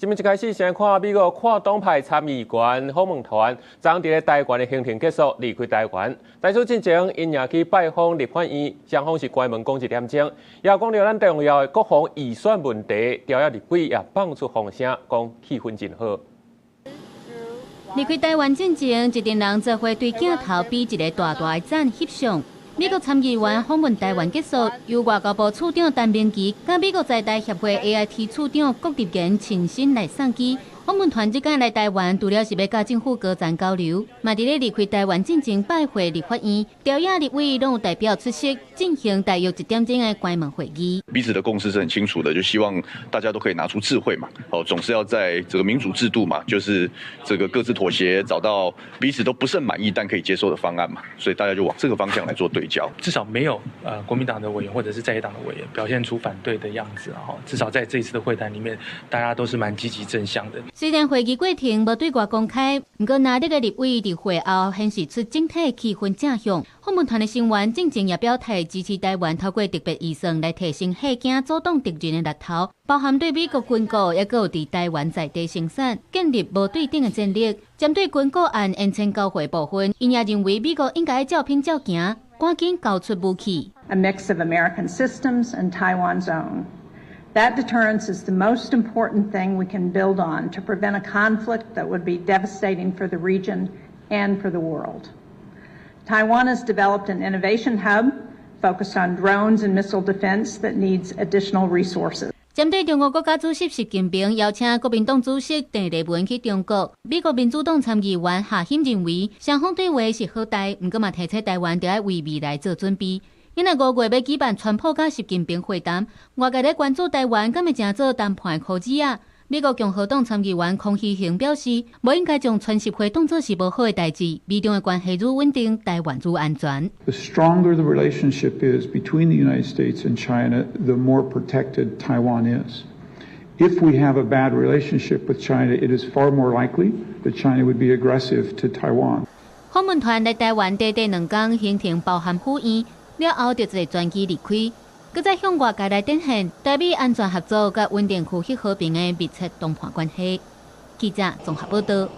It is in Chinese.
今日一開始先看美國跨黨派參議員訪問團，昨在台灣的行程結束，離開台灣。在此之前，因也去拜訪立法院，雙方是關門講一點鐘，也講到咱重要的國防預算問題，朝野立委也放出風聲，講氣氛真好。離開台灣之前，一群人則會對鏡頭比一個大大的讚翕相。美國參議員訪問台灣結束，由外交部處長陳明基甲美國在台協會 AIT 處長郭立言親身來送機。訪問團即間來台灣，除了是要甲政府高層交流，嘛佇咧離開台灣之前拜會立法院，朝野立委攏有代表出席，進行大約1點鐘的關門會議。彼此的共識是很清楚的，就希望大家都可以拿出智慧嘛，總是要在這個民主制度嘛，就是這個各自妥協，找到彼此都不甚滿意但可以接受的方案嘛，所以大家就往這個方向來做對焦。至少沒有國民黨的委員或者是在野黨的委員表現出反對的樣子啊，至少在這一次的會談裡面，大家都是蠻積極正向的。雖然會議過程無對外公開，不過那個立委佇會後顯示出整體氣氛正向。訪問團的成員進前也表態支持台灣透過特別預算來提升嚇驚阻擋敵人的力頭，包含對美國軍購，也有佇台灣在地生產，建立無對等的戰力。針對軍購案延遲交會部分，因也認為美國應該照拼照行，趕緊交出武器。A mix of American systems and Taiwan's own. That deterrence is the most important thing we can build on to prevent a conflict that would be devastating for the region and for the world. Taiwan has developed an innovation hub focused on drones and missile defense that needs additional resources. 針對中國國家主席習近平邀請國民黨主席鄭麗文去中國，美國民主黨參議員夏欣認為，雙方對話是好代，不過嘛提醒台灣就要為未來做準備。因為5月要舉辦川普甲習近平會談，外界咧關注台灣敢會成做談判的靠子啊。美國共和黨參議員孔希興表示，無應該將川習會當作是無好的代誌，美中的關係愈穩定，台灣愈安全。The stronger the relationship is between the United States and China, the more protected Taiwan is. If we have a bad relationship with China, it is far more likely that China would be aggressive to Taiwan. 訪問團來台灣短短2天，行程包含赴宴。了後，就一個專機離開，擱再向外界來展現台美安全合作甲穩定區域和平的密切談判關係。記者綜合報道。